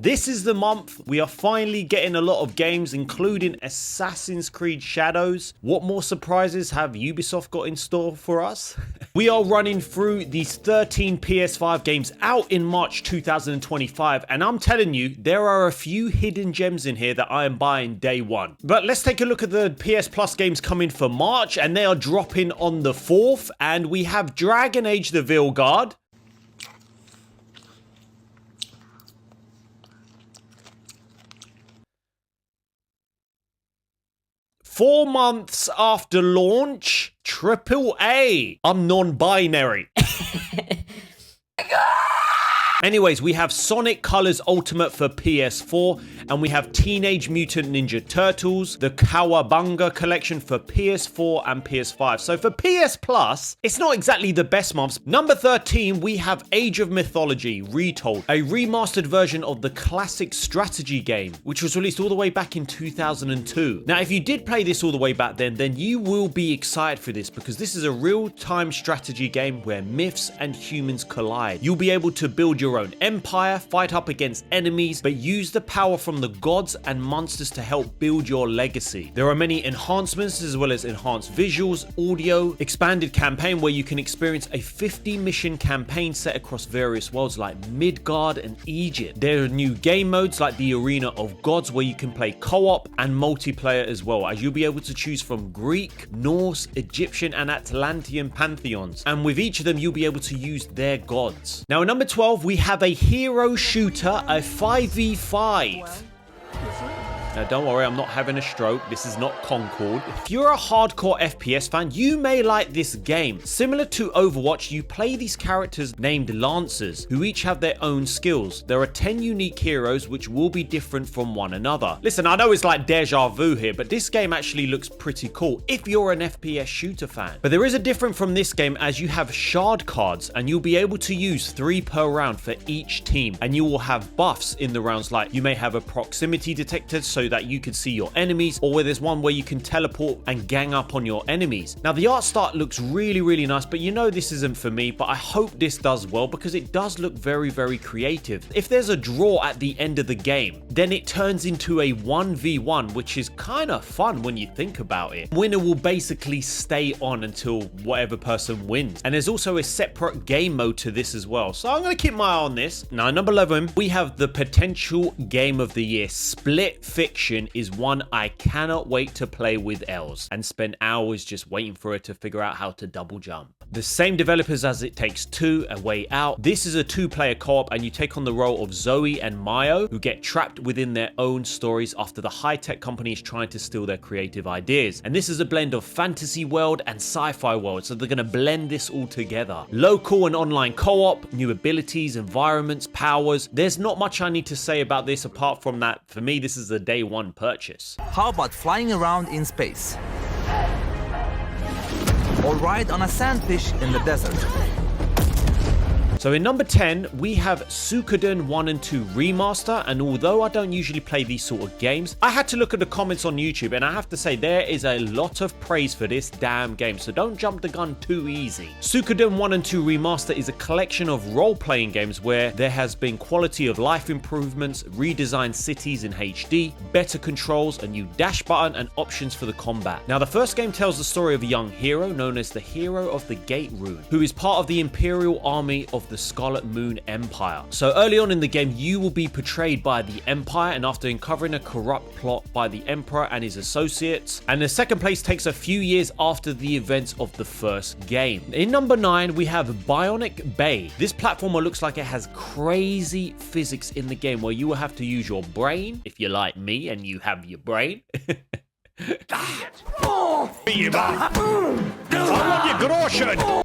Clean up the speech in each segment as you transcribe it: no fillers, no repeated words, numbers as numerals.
This is the month we are finally getting a lot of games, including Assassin's Creed Shadows. What more surprises have Ubisoft got in store for us? We are running through these 13 PS5 games out in March 2025, and I'm telling you, there are a few hidden gems in here that I am buying day one. But let's take a look at the PS Plus games coming for March, and they are dropping on the 4th, and we have Dragon Age the Veilguard, "4 months after launch, AAA. I'm non-binary." Anyways, we have Sonic Colors Ultimate for PS4, and we have Teenage Mutant Ninja Turtles, the Kawabunga collection for PS4 and PS5. So for PS Plus, it's not exactly the best months. Number 13, we have Age of Mythology Retold, a remastered version of the classic strategy game, which was released all the way back in 2002. Now, if you did play this all the way back then you will be excited for this, because this is a real-time strategy game where myths and humans collide. You'll be able to build your own empire, fight up against enemies, but use the power from the gods and monsters to help build your legacy. There are many enhancements as well as enhanced visuals, audio, expanded campaign where you can experience a 50-mission campaign set across various worlds like Midgard and Egypt. There are new game modes like the Arena of Gods where you can play co-op and multiplayer as well, as you'll be able to choose from Greek, Norse, Egyptian and Atlantean pantheons, and with each of them you'll be able to use their gods. Now at number 12 we have a hero shooter, a 5v5. Now don't worry, I'm not having a stroke. This is not Concord. If you're a hardcore FPS fan, you may like this game. Similar to Overwatch, you play these characters named Lancers, who each have their own skills. There are 10 unique heroes which will be different from one another. Listen, I know it's like deja vu here, but this game actually looks pretty cool if you're an FPS shooter fan. But there is a difference from this game, as you have shard cards, and you'll be able to use 3 per round for each team, and you will have buffs in the rounds, like you may have a proximity detector so that you can see your enemies, or where there's one where you can teleport and gang up on your enemies. Now the art style looks really nice, but you know this isn't for me, but I hope this does well because it does look very creative. If there's a draw at the end of the game, then it turns into a 1v1, which is kind of fun when you think about it. Winner will basically stay on until whatever person wins, and there's also a separate game mode to this as well, so I'm going to keep my eye on this. Now number 11, we have the potential game of the year. Split Fiction is one I cannot wait to play with Els and spend hours just waiting for it to figure out how to double jump. The same developers as It Takes Two, A Way Out. This is a 2-player co-op, and you take on the role of Zoe and Mayo, who get trapped within their own stories after the high-tech company is trying to steal their creative ideas. And this is a blend of fantasy world and sci-fi world, so they're going to blend this all together. Local and online co-op, new abilities, environments, powers. There's not much I need to say about this apart from that, for me, this is a day one purchase. How about flying around in space? Or ride on a sandfish in the desert? So in number 10, we have Suikoden 1 and 2 Remaster, and although I don't usually play these sort of games, I had to look at the comments on YouTube, and I have to say there is a lot of praise for this damn game, so don't jump the gun too easy. Suikoden 1 and 2 Remaster is a collection of role-playing games where there has been quality of life improvements, redesigned cities in HD, better controls, a new dash button, and options for the combat. Now the first game tells the story of a young hero known as the Hero of the Gate Rune, who is part of the Imperial Army of the Scarlet Moon Empire. So early on in the game, you will be portrayed by the Empire, and after uncovering a corrupt plot by the Emperor and his associates, and the second place takes a few years after the events of the first game. In number 9, we have Bionic Bay. This platformer looks like it has crazy physics in the game where you will have to use your brain, if you're like me and you have your brain.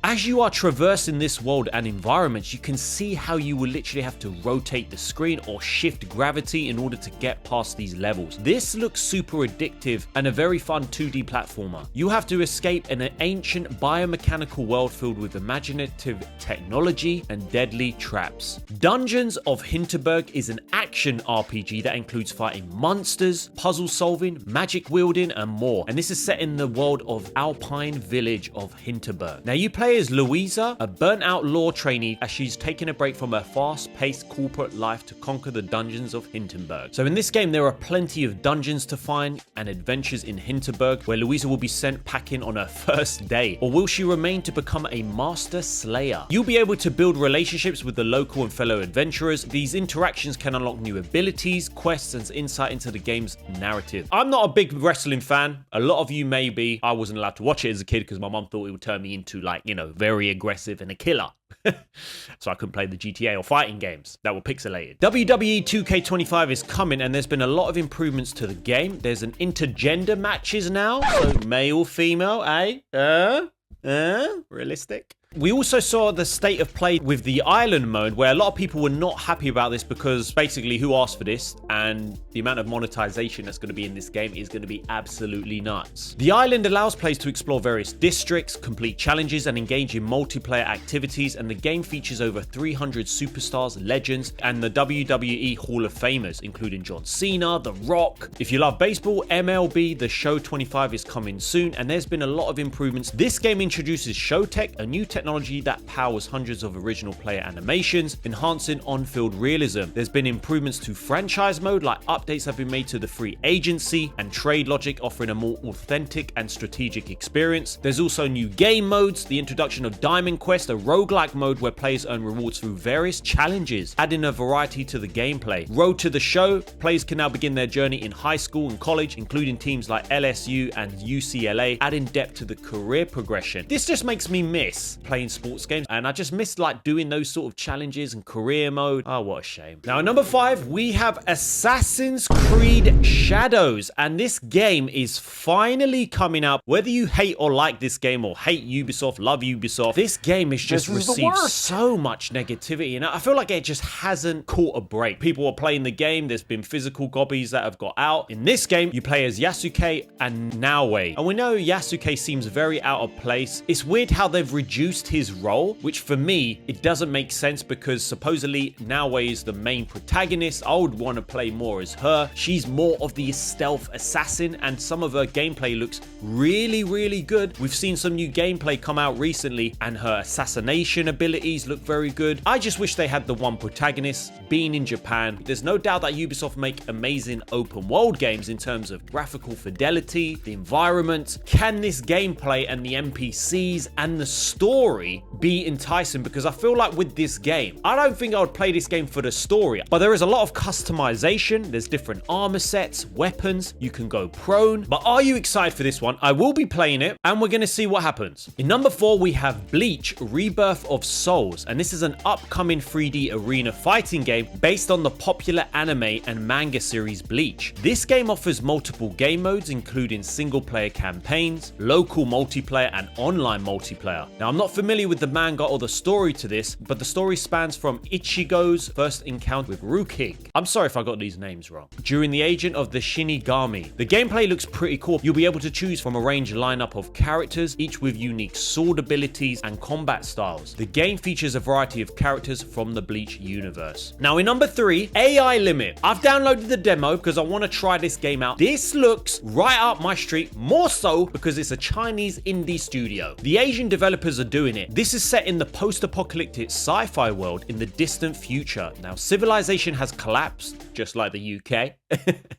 As you are traversing this world and environments, you can see how you will literally have to rotate the screen or shift gravity in order to get past these levels. This looks super addictive and a very fun 2D platformer. You have to escape an ancient biomechanical world filled with imaginative technology and deadly traps. Dungeons of Hinterberg is an action RPG that includes fighting monsters, puzzle solving, magic wielding, Suikoden, and more. And this is set in the world of Alpine village of Hinterberg. Now you play as Louisa, a burnt out law trainee, as she's taking a break from her fast-paced corporate life to conquer the dungeons of Hinterberg. So in this game, there are plenty of dungeons to find and adventures in Hinterberg, where Louisa will be sent packing on her first day. Or will she remain to become a master slayer? You'll be able to build relationships with the local and fellow adventurers. These interactions can unlock new abilities, quests, and insight into the game's narrative. I'm not a big wrestling fan. A lot of you may be. I wasn't allowed to watch it as a kid because my mum thought it would turn me into, like, you know, very aggressive and a killer. So I couldn't play the GTA or fighting games that were pixelated. WWE 2K25 is coming, and there's been a lot of improvements to the game. There's an intergender matches now, so male, female, realistic. We also saw the state of play with the island mode, where a lot of people were not happy about this because basically who asked for this, and the amount of monetization that's going to be in this game is going to be absolutely nuts. The island allows players to explore various districts, complete challenges, and engage in multiplayer activities, and the game features over 300 superstars, legends, and the WWE Hall of Famers, including John Cena, The Rock. If you love baseball, MLB The Show 25 is coming soon, and there's been a lot of improvements. This game introduces Showtech, a new technology that powers hundreds of original player animations, enhancing on-field realism. There's been improvements to franchise mode, like updates have been made to the free agency and trade logic, offering a more authentic and strategic experience. There's also new game modes, the introduction of Diamond Quest, a roguelike mode where players earn rewards through various challenges, adding a variety to the gameplay. Road to the Show, players can now begin their journey in high school and college, including teams like LSU and UCLA, adding depth to the career progression. This just makes me miss playing sports games, and I just miss like doing those sort of challenges and career mode. Oh, what a shame. Now at number 5, we have Assassin's Creed Shadows, and this game is finally coming out. Whether you hate or like this game, or hate Ubisoft, love Ubisoft, this game has just received so much negativity, and I feel like it just hasn't caught a break. People are playing the game. There's been physical copies that have got out. In this game, you play as Yasuke and Naoe, and we know Yasuke seems very out of place. It's weird how they've reduced his role, which for me, it doesn't make sense because supposedly Naoe is the main protagonist. I would want to play more as her. She's more of the stealth assassin, and some of her gameplay looks really, really good. We've seen some new gameplay come out recently, and her assassination abilities look very good. I just wish they had the one protagonist. Being in Japan, there's no doubt that Ubisoft make amazing open world games in terms of graphical fidelity, the environment. Can this gameplay and the NPCs and the story be enticing? Because I feel like with this game, I don't think I would play this game for the story, but there is a lot of customization. There's different armor sets, weapons, you can go prone. But are you excited for this one? I will be playing it, and we're going to see what happens. In number 4, we have Bleach, Rebirth of Souls, and this is an upcoming 3D arena fighting game based on the popular anime and manga series Bleach. This game offers multiple game modes, including single player campaigns, local multiplayer, and online multiplayer. Now, I'm not familiar with the manga or the story to this, but the story spans from Ichigo's first encounter with Rukig. I'm sorry if I got these names wrong. During the agent of the Shinigami. The gameplay looks pretty cool. You'll be able to choose from a range lineup of characters, each with unique sword abilities and combat styles. The game features a variety of characters from the Bleach universe. Now in number 3, A.I Limit. I've downloaded the demo because I want to try this game out. This looks right up my street, more so because it's a Chinese indie studio. The Asian developers are doing it. This is set in the post-apocalyptic sci-fi world in the distant future. Now, civilization has collapsed, just like the UK,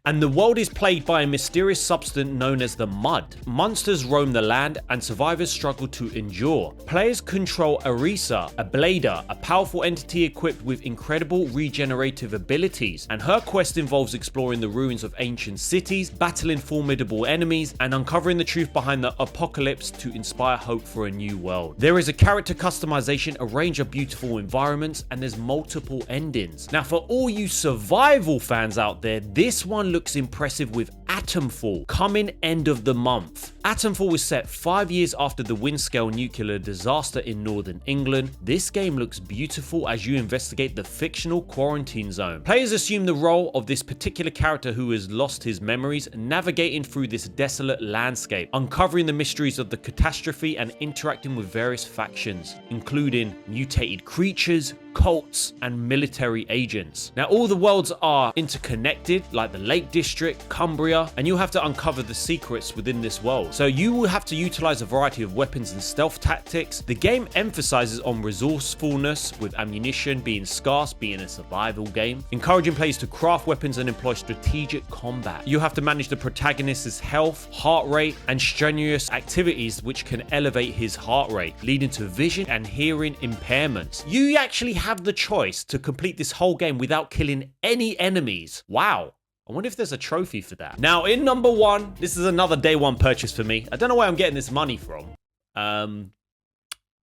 and the world is plagued by a mysterious substance known as the Mud. Monsters roam the land, and survivors struggle to endure. Players control Arisa, a blader, a powerful entity equipped with incredible regenerative abilities, and her quest involves exploring the ruins of ancient cities, battling formidable enemies, and uncovering the truth behind the apocalypse to inspire hope for a new world. There is a character customization, a range of beautiful environments, and there's multiple endings. Now, for all you survival fans out there, this one looks impressive with Atomfall coming end of the month. Atomfall was set 5 years after the Windscale nuclear disaster in northern England. This game looks beautiful as you investigate the fictional quarantine zone. Players assume the role of this particular character who has lost his memories, navigating through this desolate landscape, uncovering the mysteries of the catastrophe and interacting with various factions, including mutated creatures, cults, and military agents. Now, all the worlds are interconnected, like the Lake District, Cumbria, and you'll have to uncover the secrets within this world. So you will have to utilize a variety of weapons and stealth tactics. The game emphasizes on resourcefulness, with ammunition being scarce, being a survival game, encouraging players to craft weapons and employ strategic combat. You have to manage the protagonist's health, heart rate, and strenuous activities which can elevate his heart rate, leading to vision and hearing impairments. You actually have the choice to complete this whole game without killing any enemies. Wow. I wonder if there's a trophy for that. Now, in number 1, this is another day 1 purchase for me. I don't know where I'm getting this money from.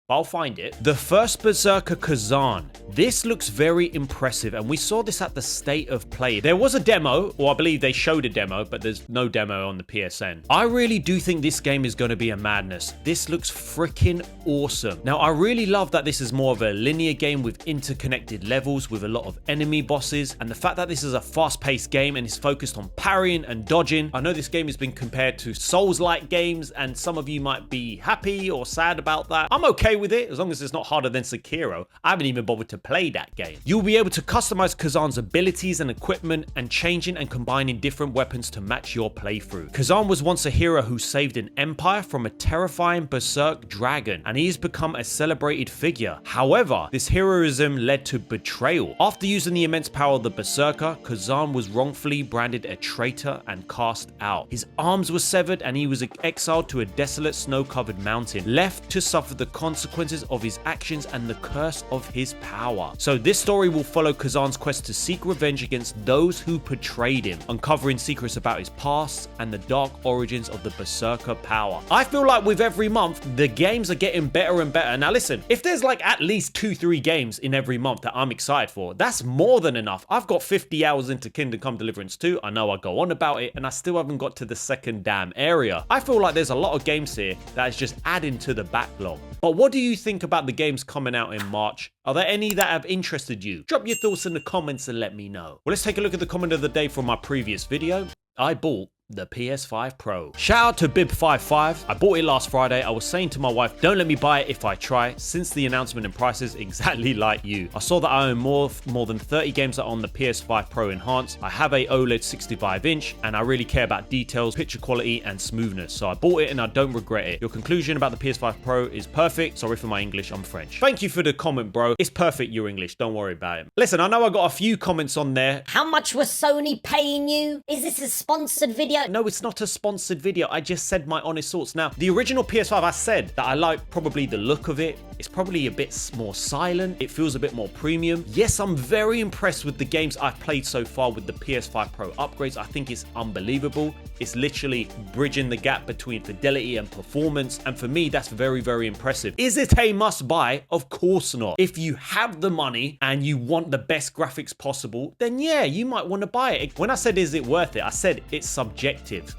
I'll find it. The first Berserker Khazan. This looks very impressive, and we saw this at the State of Play. There was a demo, or I believe they showed a demo, but there's no demo on the PSN. I really do think this game is going to be a madness. This looks freaking awesome. Now, I really love that this is more of a linear game with interconnected levels with a lot of enemy bosses, and the fact that this is a fast-paced game and is focused on parrying and dodging. I know this game has been compared to Souls-like games, and some of you might be happy or sad about that. I'm okay with it as long as it's not harder than Sekiro. I haven't even bothered to play that game. You'll be able to customize Khazan's abilities and equipment, and changing and combining different weapons to match your playthrough. Khazan was once a hero who saved an empire from a terrifying berserk dragon, and he has become a celebrated figure. However, this heroism led to betrayal. After using the immense power of the Berserker, Khazan was wrongfully branded a traitor and cast out. His arms were severed, and he was exiled to a desolate snow-covered mountain, left to suffer the consequences of his actions and the curse of his power. So this story will follow Khazan's quest to seek revenge against those who betrayed him, uncovering secrets about his past and the dark origins of the Berserker power. I feel like with every month, the games are getting better and better. Now listen, if there's like at least 2-3 games in every month that I'm excited for, that's more than enough. I've got 50 hours into Kingdom Come Deliverance 2. I know I go on about it, and I still haven't got to the second damn area. I feel like there's a lot of games here that is just adding to the backlog. But what do you think about the games coming out in March? Are there any that have interested you? Drop your thoughts in the comments and let me know. Well, let's take a look at the comment of the day from my previous video. I bought the PS5 Pro. Shout out to Bib55. I bought it last Friday. I was saying to my wife, don't let me buy it if I try, since the announcement and prices exactly like you. I saw that I own more than 30 games that are on the PS5 Pro Enhanced. I have a OLED 65-inch, and I really care about details, picture quality, and smoothness. So I bought it and I don't regret it. Your conclusion about the PS5 Pro is perfect. Sorry for my English, I'm French. Thank you for the comment, bro. It's perfect, your English. Don't worry about it. Listen, I know I got a few comments on there. How much was Sony paying you? Is this a sponsored video? No, it's not a sponsored video. I just said my honest thoughts. Now, the original PS5, I said that I like probably the look of it. It's probably a bit more silent. It feels a bit more premium. Yes, I'm very impressed with the games I've played so far with the PS5 Pro upgrades. I think it's unbelievable. It's literally bridging the gap between fidelity and performance. And for me, that's very, very impressive. Is it a must buy? Of course not. If you have the money and you want the best graphics possible, then yeah, you might want to buy it. When I said, is it worth it? I said it's subjective.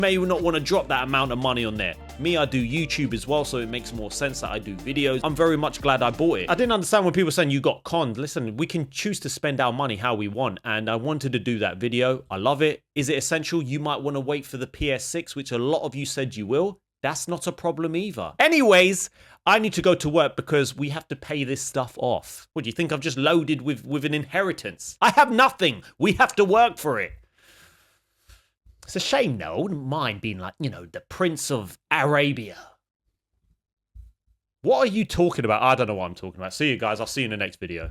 May not want to drop that amount of money on there. Me, I do YouTube as well, so it makes more sense that I do videos. I'm very much glad I bought it. I didn't understand when people were saying you got conned. Listen, we can choose to spend our money how we want, and I wanted to do that video. I love it. Is it essential? You might want to wait for the PS6, which a lot of you said you will. That's not a problem either. Anyways, I need to go to work because we have to pay this stuff off. What do you think? I've just loaded with an inheritance. I have nothing. We have to work for it. It's a shame, though. I wouldn't mind being like, you know, the Prince of Arabia. What are you talking about? I don't know what I'm talking about. See you guys. I'll see you in the next video.